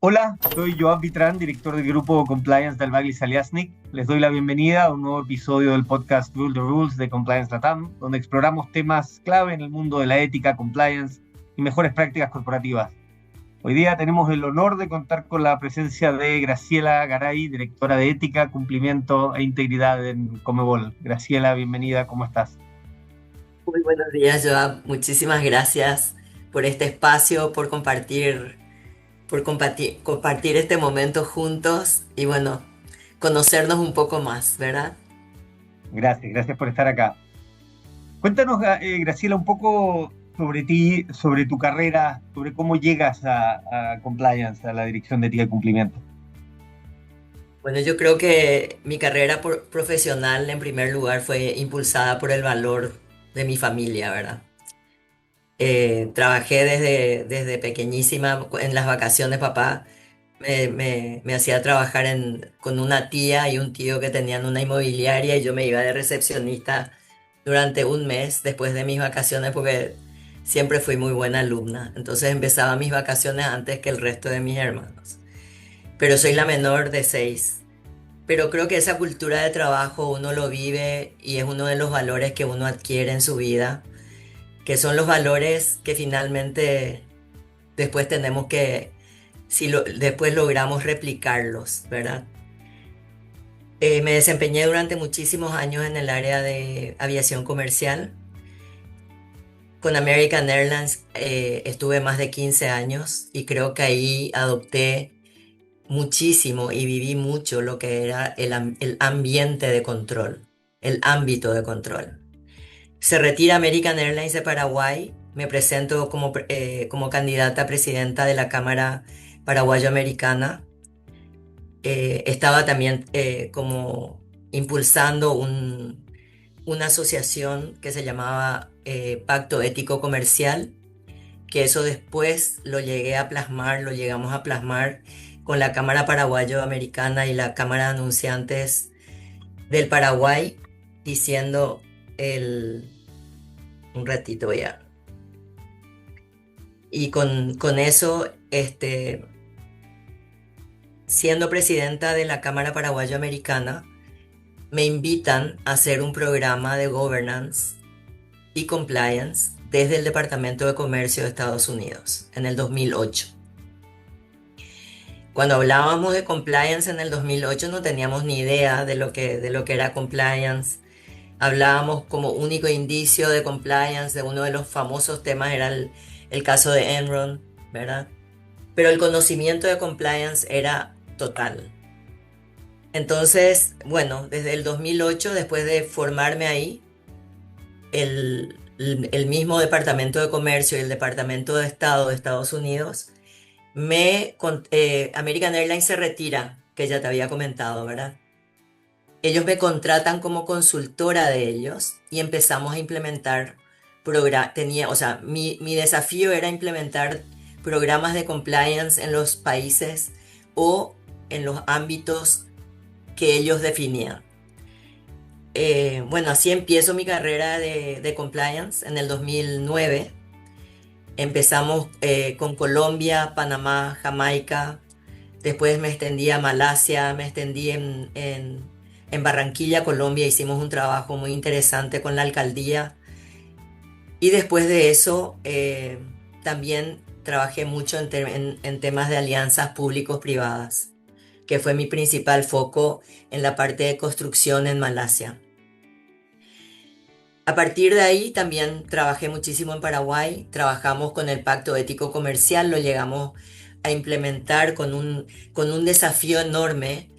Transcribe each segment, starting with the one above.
Hola, soy Joan Vitrán, director del grupo Compliance del Baglis Aliasnik. Les doy la bienvenida a un nuevo episodio del podcast Rule the Rules de Compliance Latam, donde exploramos temas clave en el mundo de la ética, compliance y mejores prácticas corporativas. Hoy día tenemos el honor de contar con la presencia de Graciela Garay, directora de Ética, Cumplimiento e Integridad en Comebol. Graciela, bienvenida, ¿cómo estás? Muy buenos días, Joab. Muchísimas gracias por este espacio, por compartir este momento juntos y bueno, conocernos un poco más, ¿verdad? Gracias por estar acá. Cuéntanos, Graciela, un poco sobre ti, sobre tu carrera, sobre cómo llegas a compliance, a la dirección de ética y cumplimiento. Bueno, yo creo que mi carrera profesional en primer lugar fue impulsada por el valor de mi familia, ¿verdad? Trabajé desde pequeñísima en las vacaciones, papá me hacía trabajar con una tía y un tío que tenían una inmobiliaria y yo me iba de recepcionista durante un mes después de mis vacaciones porque siempre fui muy buena alumna. Entonces empezaba mis vacaciones antes que el resto de mis hermanos. Pero soy la menor de seis. Pero creo que esa cultura de trabajo uno lo vive y es uno de los valores que uno adquiere en su vida, que son los valores que finalmente después tenemos que, si después logramos replicarlos, ¿verdad? Me desempeñé durante muchísimos años en el área de aviación comercial. Con American Airlines estuve más de 15 años y creo que ahí adopté muchísimo y viví mucho lo que era el ambiente de control, el ámbito de control. Se retira American Airlines de Paraguay, me presento como candidata a presidenta de la Cámara Paraguayo-Americana. Estaba también como impulsando una asociación que se llamaba Pacto Ético Comercial, que eso después lo llegamos a plasmar con la Cámara Paraguayo-Americana y la Cámara de Anunciantes del Paraguay, diciendo el, un ratito ya. Y con eso, siendo presidenta de la Cámara Paraguayo-Americana, me invitan a hacer un programa de governance y compliance desde el Departamento de Comercio de Estados Unidos en el 2008. Cuando hablábamos de compliance en el 2008 no teníamos ni idea de lo que era compliance. Hablábamos como único indicio de compliance de uno de los famosos temas era el caso de Enron, ¿verdad? Pero el conocimiento de compliance era total. Entonces, bueno, desde el 2008, después de formarme ahí, el mismo Departamento de Comercio y el Departamento de Estado de Estados Unidos, American Airlines se retira, que ya te había comentado, ¿verdad? Ellos me contratan como consultora de ellos y empezamos a implementar o sea, mi desafío era implementar programas de compliance en los países o en los ámbitos que ellos definían. Bueno, así empiezo mi carrera de compliance en el 2009. Empezamos con Colombia, Panamá, Jamaica. Después me extendí a Malasia, me extendí en Barranquilla, Colombia. Hicimos un trabajo muy interesante con la alcaldía. Y después de eso, también trabajé mucho en temas de alianzas públicos-privadas, que fue mi principal foco en la parte de construcción en Malasia. A partir de ahí también trabajé muchísimo en Paraguay, trabajamos con el Pacto Ético Comercial, lo llegamos a implementar con un desafío enorme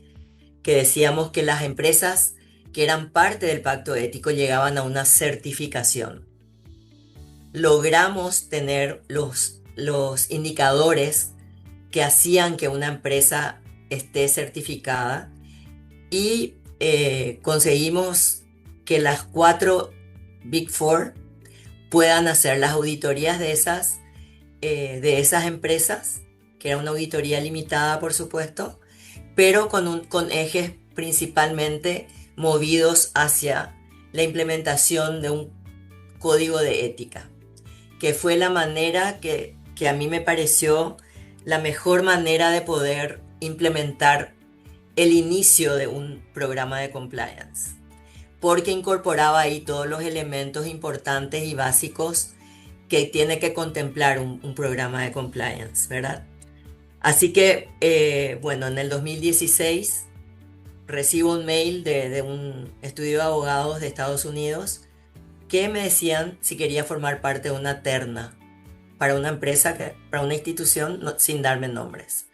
que decíamos que las empresas que eran parte del Pacto Ético llegaban a una certificación. Logramos tener los indicadores que hacían que una empresa esté certificada y conseguimos que las cuatro Big Four puedan hacer las auditorías de esas empresas, que era una auditoría limitada, por supuesto, pero con ejes principalmente movidos hacia la implementación de un código de ética, que fue la manera que a mí me pareció la mejor manera de poder implementar el inicio de un programa de compliance, porque incorporaba ahí todos los elementos importantes y básicos que tiene que contemplar un programa de compliance, ¿verdad? Así que, bueno, en el 2016 recibo un mail de un estudio de abogados de Estados Unidos que me decían si quería formar parte de una terna para una empresa, para una institución, sin darme nombres.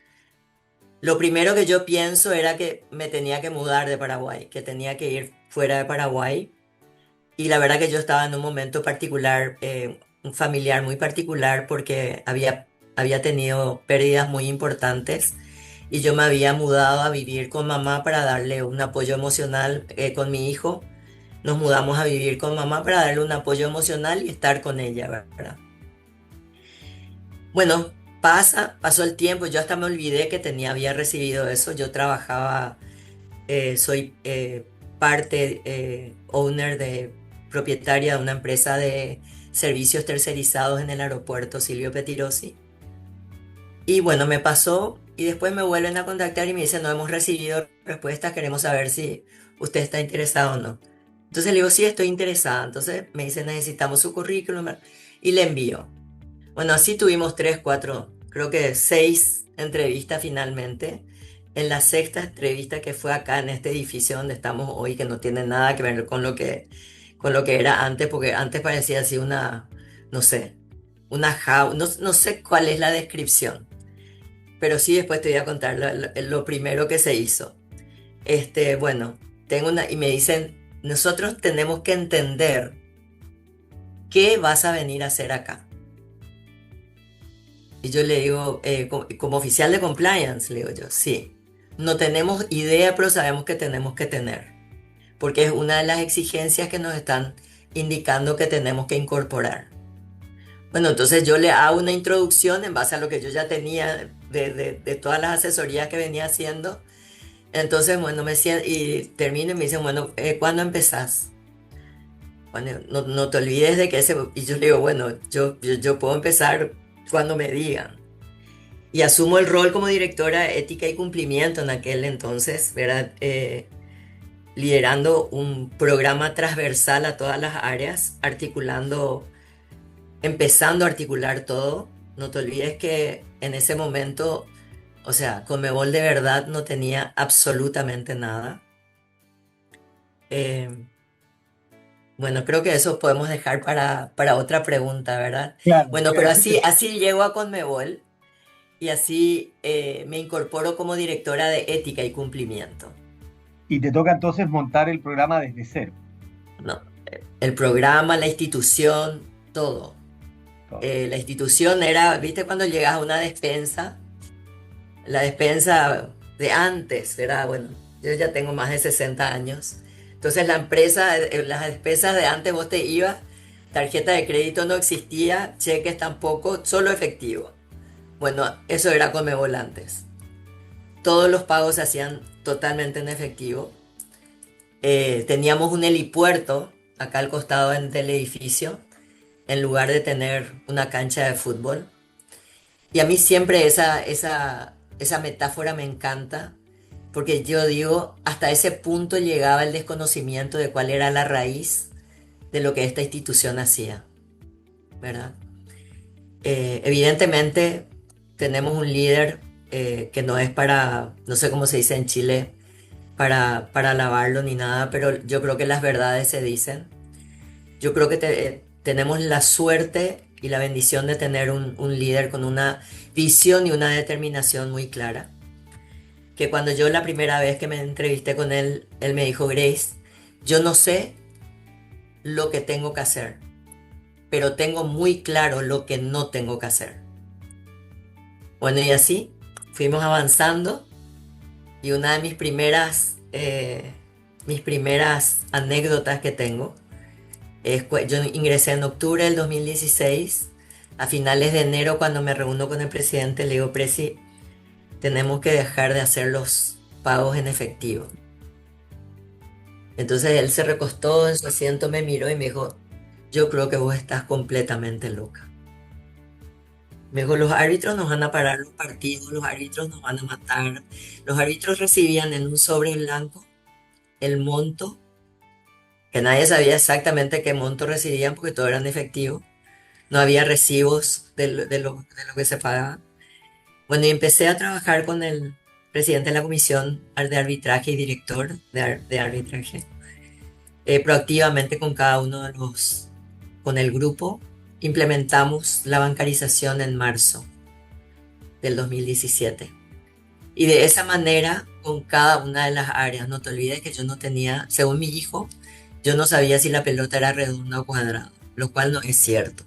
Lo primero que yo pienso era que me tenía que mudar de Paraguay, que tenía que ir fuera de Paraguay. Y la verdad que yo estaba en un momento particular, un familiar muy particular, porque había tenido pérdidas muy importantes y yo me había mudado a vivir con mamá para darle un apoyo emocional con mi hijo. Nos mudamos a vivir con mamá para darle un apoyo emocional y estar con ella, ¿verdad? Bueno, pasó el tiempo, yo hasta me olvidé que había recibido eso. Yo trabajaba, soy parte, owner propietaria de una empresa de servicios tercerizados en el aeropuerto Silvio Pettirossi. Y bueno, me pasó y después me vuelven a contactar y me dicen, no hemos recibido respuestas, queremos saber si usted está interesado o no. Entonces le digo, sí, estoy interesada. Entonces me dicen, necesitamos su currículum y le envío. Bueno, así tuvimos 3, 4, creo que 6 entrevistas finalmente. En la sexta entrevista, que fue acá en este edificio donde estamos hoy, que no tiene nada que ver con lo que era antes, porque antes parecía así no sé, una jaula, no sé cuál es la descripción, pero sí después te voy a contar lo primero que se hizo. Bueno, y me dicen, nosotros tenemos que entender qué vas a venir a hacer acá. Y yo le digo, como oficial de compliance, le digo yo, sí, no tenemos idea, pero sabemos que tenemos que tener, porque es una de las exigencias que nos están indicando que tenemos que incorporar. Bueno, entonces yo le hago una introducción en base a lo que yo ya tenía de todas las asesorías que venía haciendo. Entonces, bueno, y termino y me dicen, bueno, ¿cuándo empezás? Bueno, no te olvides de que y yo le digo, bueno, yo puedo empezar cuando me digan. Y asumo el rol como directora de ética y cumplimiento en aquel entonces, ¿verdad? Liderando un programa transversal a todas las áreas, empezando a articular todo. No te olvides que en ese momento, o sea, Conmebol de verdad no tenía absolutamente nada. Eh, bueno, creo que eso podemos dejar para otra pregunta, ¿verdad? Claro, Bueno, pero así llego a Conmebol y así me incorporo como directora de ética y cumplimiento. y te toca entonces montar el programa desde cero. No, el programa, la institución, todo. Todo. La institución era, ¿viste cuando llegas a una despensa? La despensa de antes, era, bueno, yo ya tengo más de 60 años. Entonces la empresa, las despensas de antes vos te ibas, tarjeta de crédito no existía, cheques tampoco, solo efectivo. Bueno, eso era Conmebol antes. Todos los pagos se hacían totalmente en efectivo. Teníamos un helipuerto acá al costado del edificio, en lugar de tener una cancha de fútbol. Y a mí siempre esa metáfora me encanta, porque yo digo, hasta ese punto llegaba el desconocimiento de cuál era la raíz de lo que esta institución hacía, ¿verdad? Evidentemente tenemos un líder que no es no sé cómo se dice en Chile, para alabarlo ni nada, pero yo creo que las verdades se dicen. Yo creo que tenemos la suerte y la bendición de tener un líder con una visión y una determinación muy clara. Que cuando yo la primera vez que me entrevisté con él, él me dijo, Grace, yo no sé lo que tengo que hacer, pero tengo muy claro lo que no tengo que hacer. Bueno, y así fuimos avanzando y una de mis primeras anécdotas que tengo yo ingresé en octubre del 2016. A finales de enero, cuando me reúno con el presidente, le digo, Presi, tenemos que dejar de hacer los pagos en efectivo. Entonces él se recostó en su asiento, me miró y me dijo, yo creo que vos estás completamente loca. Me dijo, los árbitros nos van a parar los partidos, los árbitros nos van a matar. Los árbitros recibían en un sobre blanco el monto, que nadie sabía exactamente qué monto recibían porque todo era en efectivo. No había recibos de lo que se pagaba. Bueno, y empecé a trabajar con el presidente de la comisión de arbitraje y director de arbitraje, proactivamente con cada uno de con el grupo. Implementamos la bancarización en marzo del 2017. Y de esa manera, con cada una de las áreas, no te olvides que yo no tenía, según mi hijo, yo no sabía si la pelota era redonda o cuadrada, lo cual no es cierto,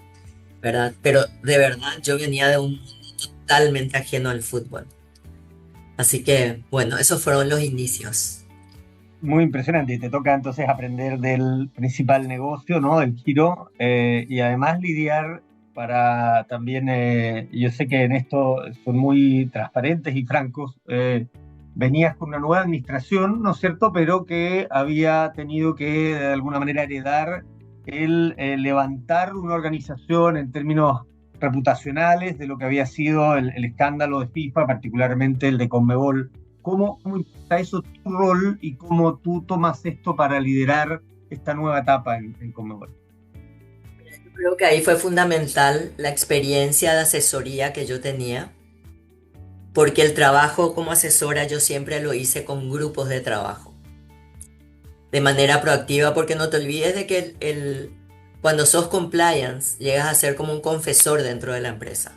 ¿verdad? Pero de verdad yo venía de un mundo totalmente ajeno al fútbol. Así que, bueno, esos fueron los inicios. Muy impresionante. Y te toca entonces aprender del principal negocio, ¿no? Del giro, y además lidiar para también, yo sé que en esto son muy transparentes y francos. Venías con una nueva administración, ¿no es cierto? Pero que había tenido que de alguna manera heredar el levantar una organización en términos reputacionales de lo que había sido el escándalo de FIFA, particularmente el de Conmebol. ¿Cómo impacta eso tu rol y cómo tú tomas esto para liderar esta nueva etapa en Conmebol? Yo creo que ahí fue fundamental la experiencia de asesoría que yo tenía, porque el trabajo como asesora yo siempre lo hice con grupos de trabajo, de manera proactiva, porque no te olvides de que cuando sos compliance llegas a ser como un confesor dentro de la empresa.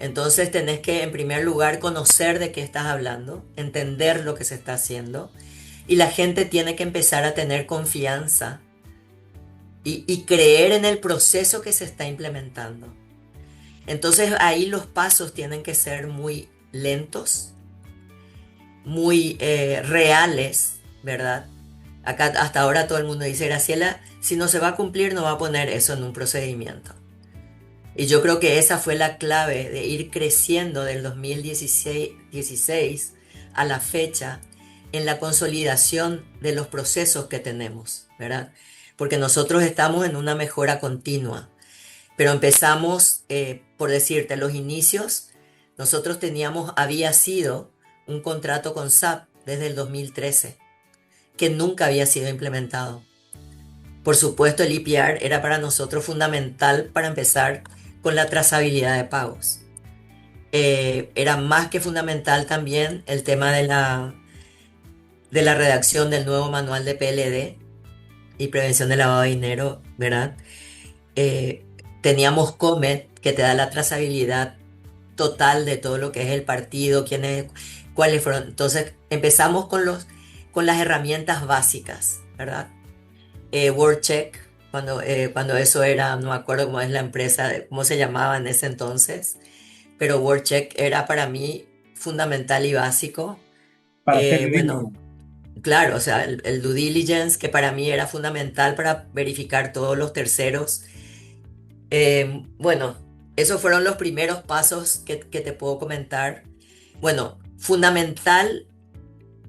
Entonces tenés que en primer lugar conocer de qué estás hablando, entender lo que se está haciendo y la gente tiene que empezar a tener confianza y creer en el proceso que se está implementando. Entonces ahí los pasos tienen que ser muy lentos, muy reales, ¿verdad? Acá hasta ahora todo el mundo dice, Graciela, si no se va a cumplir no va a poner eso en un procedimiento. Y yo creo que esa fue la clave de ir creciendo del 2016 a la fecha en la consolidación de los procesos que tenemos, ¿verdad? Porque nosotros estamos en una mejora continua, pero empezamos, por decirte, los inicios, nosotros había sido un contrato con SAP desde el 2013, que nunca había sido implementado. Por supuesto, el EPR era para nosotros fundamental para empezar con la trazabilidad de pagos. Era más que fundamental también el tema de la redacción del nuevo manual de PLD y prevención del lavado de dinero, ¿verdad? Eh, Teníamos Comet, que te da la trazabilidad total de todo lo que es el partido, cuáles fueron. Entonces empezamos con las herramientas básicas, ¿verdad? WordCheck, cuando eso era, no me acuerdo cómo es la empresa, cómo se llamaba en ese entonces, pero WordCheck era para mí fundamental y básico. Para hacer el Bueno, vínculo. claro, o sea, el due diligence que para mí era fundamental para verificar todos los terceros. Bueno, esos fueron los primeros pasos que te puedo comentar. Bueno, fundamental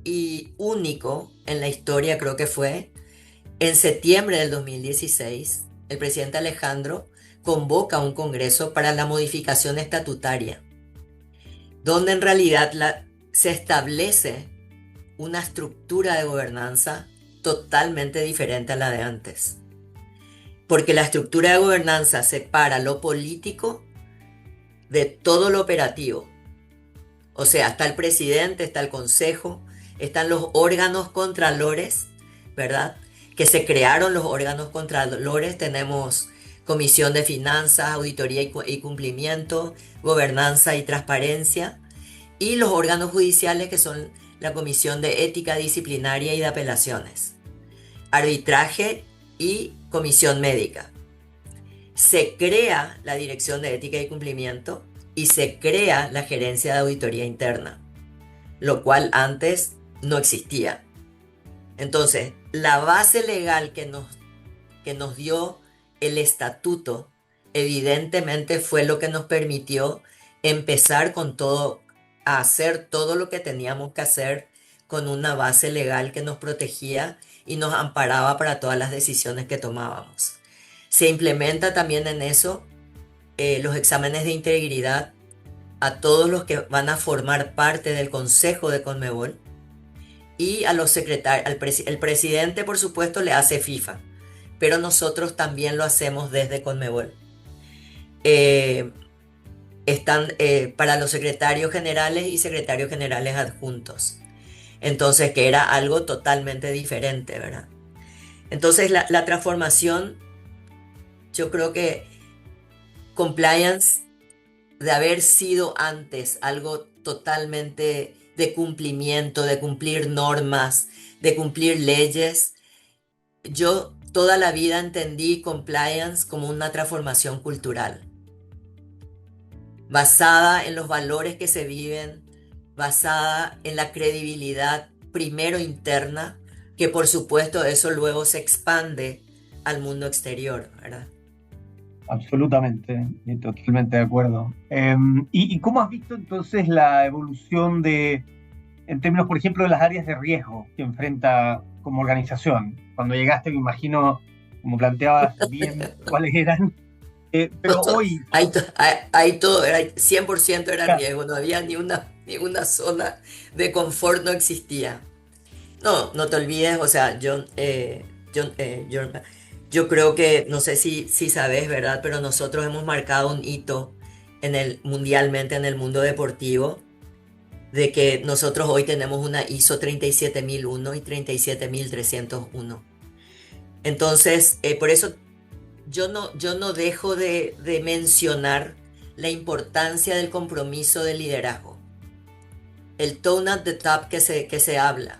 y único en la historia creo que fue en septiembre del 2016, el presidente Alejandro convoca un congreso para la modificación estatutaria, donde en realidad se establece una estructura de gobernanza totalmente diferente a la de antes. Porque la estructura de gobernanza separa lo político de todo lo operativo. O sea, está el presidente, está el consejo, están los órganos contralores, ¿verdad? Que se crearon los órganos contralores. Tenemos Comisión de Finanzas, Auditoría y Cumplimiento, Gobernanza y Transparencia. Y los órganos judiciales que son la Comisión de Ética Disciplinaria y de Apelaciones, Arbitraje y Comisión Médica. Se crea la Dirección de Ética y Cumplimiento y se crea la Gerencia de Auditoría Interna, lo cual antes no existía. Entonces, la base legal que nos dio el estatuto, evidentemente fue lo que nos permitió empezar con todo, a hacer todo lo que teníamos que hacer con una base legal que nos protegía y nos amparaba para todas las decisiones que tomábamos. Se implementa también en eso los exámenes de integridad a todos los que van a formar parte del Consejo de Conmebol y a los secretarios, el presidente por supuesto le hace FIFA, pero nosotros también lo hacemos desde Conmebol. Eh, Están para los secretarios generales y secretarios generales adjuntos. Entonces, que era algo totalmente diferente, ¿verdad? Entonces, la transformación, yo creo que compliance, de haber sido antes algo totalmente de cumplimiento, de cumplir normas, de cumplir leyes, yo toda la vida entendí compliance como una transformación cultural, basada en los valores que se viven, basada en la credibilidad primero interna, que por supuesto eso luego se expande al mundo exterior, ¿verdad? Absolutamente, y totalmente de acuerdo. ¿Y cómo has visto entonces la evolución en términos, por ejemplo, de las áreas de riesgo que enfrenta como organización? Cuando llegaste, me imagino, como planteabas bien, cuáles eran. Pero hoy, Ahí todo era 100% era claro, riesgo, no había ni una zona de confort, no existía. No, no te olvides, o sea, yo creo que, no sé si sabes, ¿verdad? Pero nosotros hemos marcado un hito mundialmente en el mundo deportivo, de que nosotros hoy tenemos una ISO 37001 y 37301. Entonces, por eso yo no dejo de mencionar la importancia del compromiso de liderazgo. El tone at the top que se habla,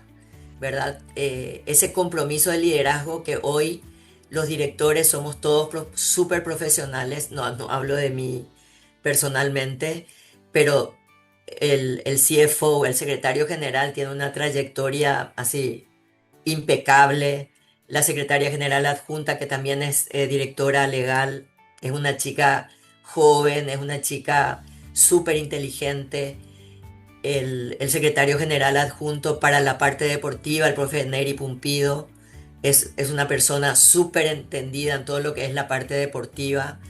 ¿verdad? Ese compromiso de liderazgo que hoy los directores somos todos súper profesionales, no hablo de mí personalmente, pero el CFO, el secretario general, tiene una trayectoria así impecable. La secretaria general adjunta, que también es directora legal, es una chica joven, es una chica súper inteligente. El secretario general adjunto para la parte deportiva, el profe Neri Pumpido, es una persona súper entendida en todo lo que es la parte deportiva.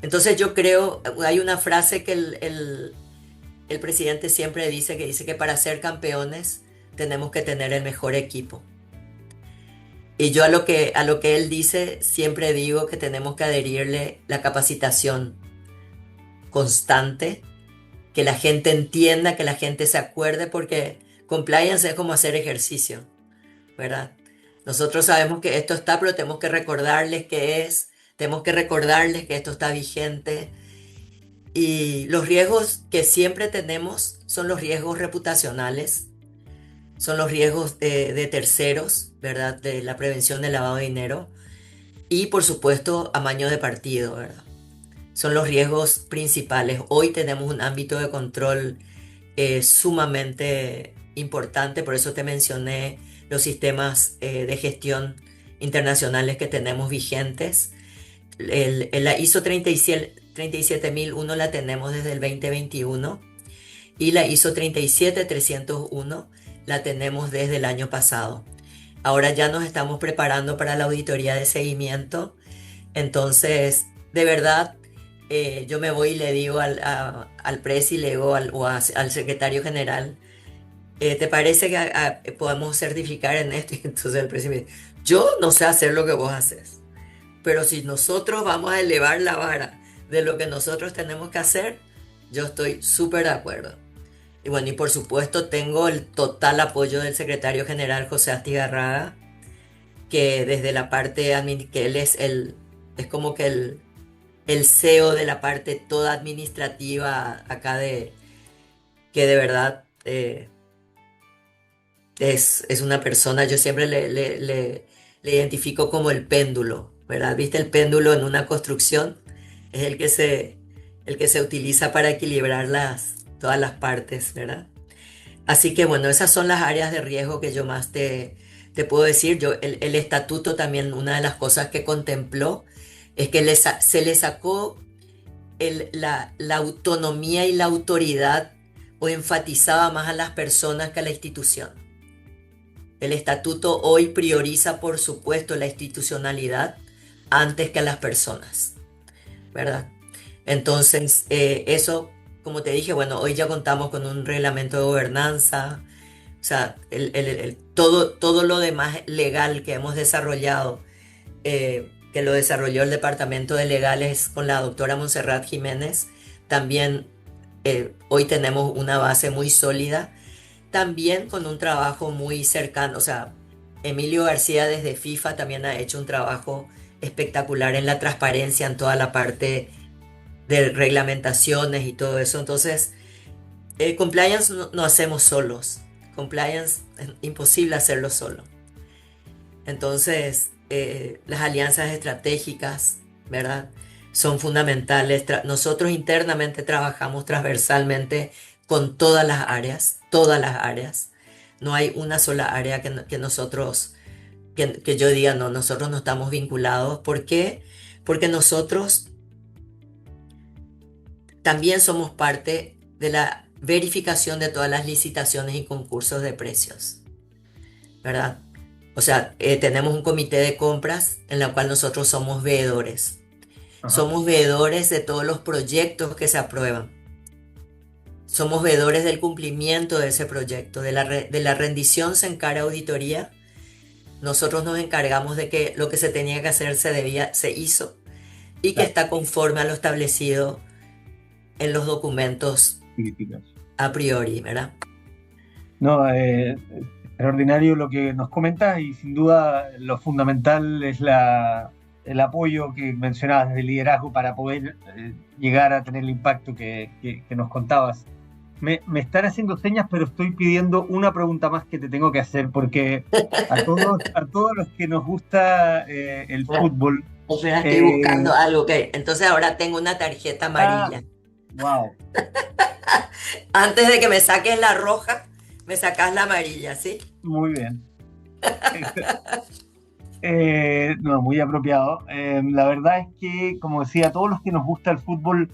Entonces yo creo, hay una frase que el presidente siempre dice, que dice que para ser campeones tenemos que tener el mejor equipo. Y yo a lo que él dice, siempre digo que tenemos que adherirle la capacitación constante, que la gente entienda, que la gente se acuerde, porque compliance es como hacer ejercicio, ¿verdad? Nosotros sabemos que esto está, pero tenemos que recordarles qué es, tenemos que recordarles que esto está vigente. Y los riesgos que siempre tenemos son los riesgos reputacionales, son los riesgos de terceros, ¿verdad? De la prevención del lavado de dinero y por supuesto amaño de partido, ¿verdad? Son los riesgos principales. Hoy tenemos un ámbito de control sumamente importante, por eso te mencioné los sistemas de gestión internacionales que tenemos vigentes. La ISO 37001 la tenemos desde el 2021 y la ISO 37301 la tenemos desde el año pasado. Ahora ya nos estamos preparando para la auditoría de seguimiento. Entonces, de verdad, yo me voy y le digo al presi, le digo al secretario general, ¿te parece que podemos certificar en esto? Y entonces el presi me dice, yo no sé hacer lo que vos haces, pero si nosotros vamos a elevar la vara de lo que nosotros tenemos que hacer, yo estoy súper de acuerdo. Y bueno, y por supuesto tengo el total apoyo del secretario general José Astigarraga, que desde la parte que él es como que el CEO de la parte toda administrativa acá que de verdad es una persona, yo siempre le identifico como el péndulo, ¿verdad? ¿Viste el péndulo en una construcción? Es el que se utiliza para equilibrar todas las partes, ¿verdad? Así que bueno, esas son las áreas de riesgo que yo más te puedo decir. El estatuto también, una de las cosas que contempló es que se le sacó la autonomía y la autoridad, o enfatizaba más a las personas que a la institución. El estatuto hoy prioriza, por supuesto, la institucionalidad antes que a las personas, ¿verdad? Entonces, eso, como te dije, bueno, hoy ya contamos con un reglamento de gobernanza, o sea, todo lo demás legal que hemos desarrollado, que lo desarrolló el Departamento de Legales con la doctora Montserrat Jiménez, también hoy tenemos una base muy sólida, también con un trabajo muy cercano, o sea, Emilio García desde FIFA también ha hecho un trabajo espectacular en la transparencia, en toda la parte de reglamentaciones y todo eso. Entonces, compliance no hacemos solos. Compliance es imposible hacerlo solo. Entonces, las alianzas estratégicas, ¿verdad? Son fundamentales. Nosotros internamente trabajamos transversalmente con todas las áreas, todas las áreas. No hay una sola área que nosotros, que yo diga, no, nosotros no estamos vinculados. ¿Por qué? Porque nosotros también somos parte de la verificación de todas las licitaciones y concursos de precios, ¿verdad? O sea, tenemos un comité de compras en la cual nosotros somos veedores. Ajá. Somos veedores de todos los proyectos que se aprueban. Somos veedores del cumplimiento de ese proyecto. De la rendición se encarga auditoría. Nosotros nos encargamos de que lo que se tenía que hacer se hizo y que Claro, está conforme a lo establecido en los documentos críticas. a priori, ¿verdad? No, extraordinario lo que nos comentas y sin duda lo fundamental es el apoyo que mencionabas del liderazgo para poder llegar a tener el impacto que nos contabas. Me están haciendo señas, pero estoy pidiendo una pregunta más que te tengo que hacer porque a todos los que nos gusta el Claro. fútbol, O sea, estoy eh, buscando algo que... Entonces ahora tengo una tarjeta ah, amarilla. wow, Antes de que me saques la roja, me sacas la amarilla, ¿sí? muy bien. No, muy apropiado. La verdad es que, como decía, a todos los que nos gusta el fútbol,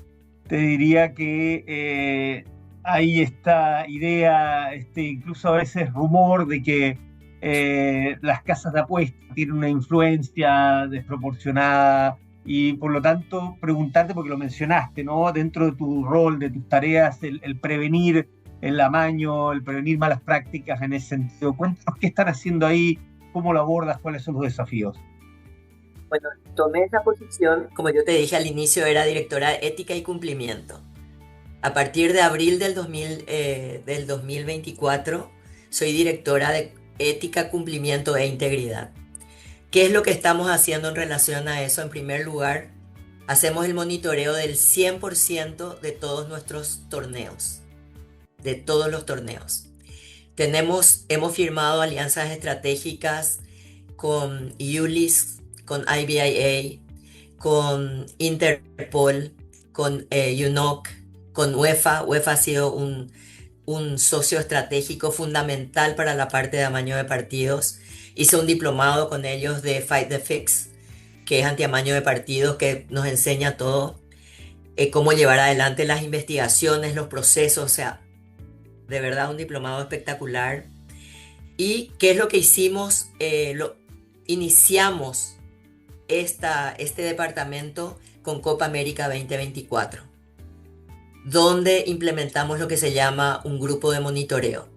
te diría que hay esta idea, incluso a veces rumor de que las casas de apuestas tienen una influencia desproporcionada y por lo tanto preguntarte, porque lo mencionaste, ¿no? Dentro de tu rol, de tus tareas, el prevenir el amaño, el prevenir malas prácticas en ese sentido. Cuéntanos qué están haciendo ahí, cómo lo abordas, cuáles son los desafíos. Bueno, tomé esa posición, como yo te dije al inicio, era directora de ética y cumplimiento. A partir de abril del 2024, soy directora de ética, cumplimiento e integridad. ¿Qué es lo que estamos haciendo en relación a eso? En primer lugar, hacemos el monitoreo del 100% de todos nuestros torneos, de todos los torneos. Hemos firmado alianzas estratégicas con ULIS, con IBIA, con Interpol, con UNOC, con UEFA. UEFA ha sido un socio estratégico fundamental para la parte de amaño de partidos. Hice un diplomado con ellos de Fight the Fix, que es antiamaño de partidos, que nos enseña todo, cómo llevar adelante las investigaciones, los procesos, o sea, de verdad un diplomado espectacular. ¿Y qué es lo que hicimos? Iniciamos este departamento con Copa América 2024, donde implementamos lo que se llama un grupo de monitoreo.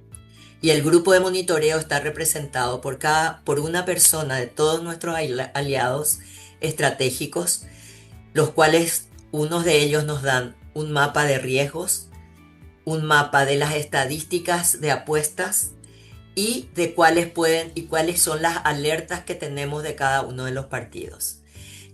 Y el grupo de monitoreo está representado por una persona de todos nuestros aliados estratégicos, los cuales unos de ellos nos dan un mapa de riesgos, un mapa de las estadísticas de apuestas y de cuáles son las alertas que tenemos de cada uno de los partidos.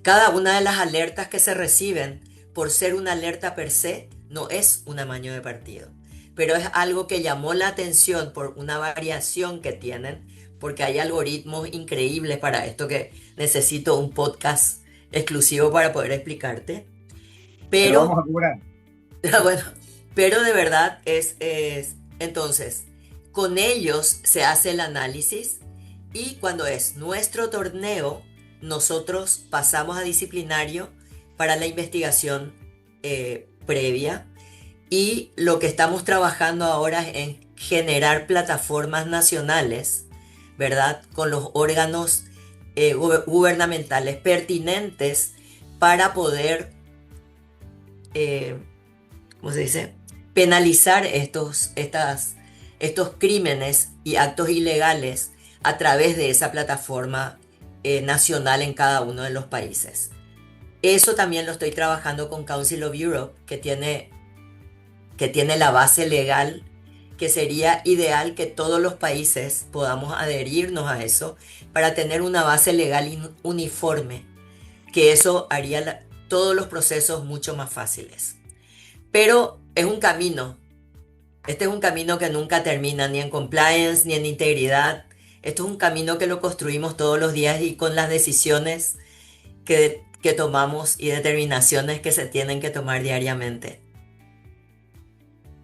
Cada una de las alertas que se reciben, por ser una alerta per se, no es un amaño de partido, pero es algo que llamó la atención por una variación que tienen, porque hay algoritmos increíbles para esto que necesito un podcast exclusivo para poder explicarte. Te lo vamos Pero, a cobrar. bueno, pero de verdad entonces, con ellos se hace el análisis y cuando es nuestro torneo, nosotros pasamos a disciplinario para la investigación previa y lo que estamos trabajando ahora es en generar plataformas nacionales, ¿verdad? Con los órganos gubernamentales pertinentes para poder eh, ¿cómo se dice? Penalizar estos crímenes y actos ilegales a través de esa plataforma nacional en cada uno de los países. Eso también lo estoy trabajando con Council of Europe, que tiene la base legal, que sería ideal que todos los países podamos adherirnos a eso para tener una base legal uniforme, que eso haría todos los procesos mucho más fáciles. Pero es un camino. Este es un camino que nunca termina, ni en compliance, ni en integridad. Esto es un camino que lo construimos todos los días y con las decisiones que tomamos y determinaciones que se tienen que tomar diariamente.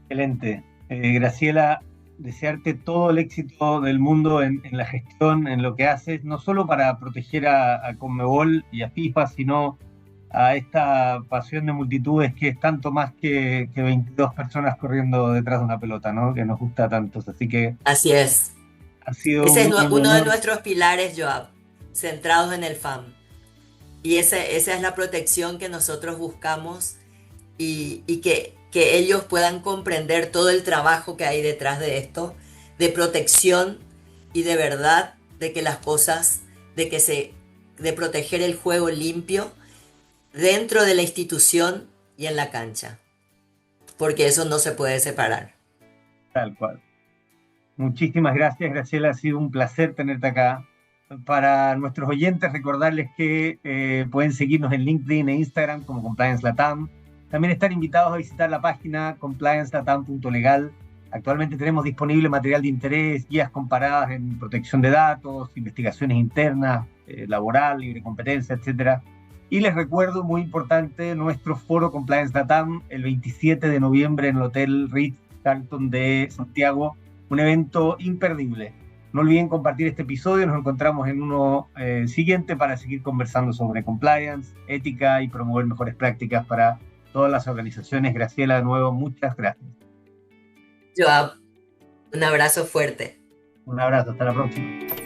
Excelente. Graciela, desearte todo el éxito del mundo en la gestión, en lo que haces, no solo para proteger a Conmebol y a FIFA, sino a esta pasión de multitudes que es tanto más que 22 personas corriendo detrás de una pelota, ¿no? Que nos gusta tanto. Así que Así es. ha sido Ese es un uno de honor. nuestros pilares, Joab, centrados en el FAM. Y esa es la protección que nosotros buscamos y que ellos puedan comprender todo el trabajo que hay detrás de esto, de protección y de verdad, de que las cosas, de proteger el juego limpio dentro de la institución y en la cancha, porque eso no se puede separar. Tal cual. Muchísimas gracias, Graciela. Ha sido un placer tenerte acá. Para nuestros oyentes, recordarles que pueden seguirnos en LinkedIn e Instagram como Compliance Latam. También están invitados a visitar la página compliancelatam.legal. Actualmente tenemos disponible material de interés, guías comparadas en protección de datos, investigaciones internas, laboral, libre competencia, etc. Y les recuerdo, muy importante, nuestro foro Compliance Latam el 27 de noviembre en el Hotel Ritz-Carlton de Santiago. Un evento imperdible. No olviden compartir este episodio. Nos encontramos en uno siguiente para seguir conversando sobre compliance, ética y promover mejores prácticas para todas las organizaciones. Graciela, de nuevo, muchas gracias. Joab, un abrazo fuerte. Un abrazo, hasta la próxima.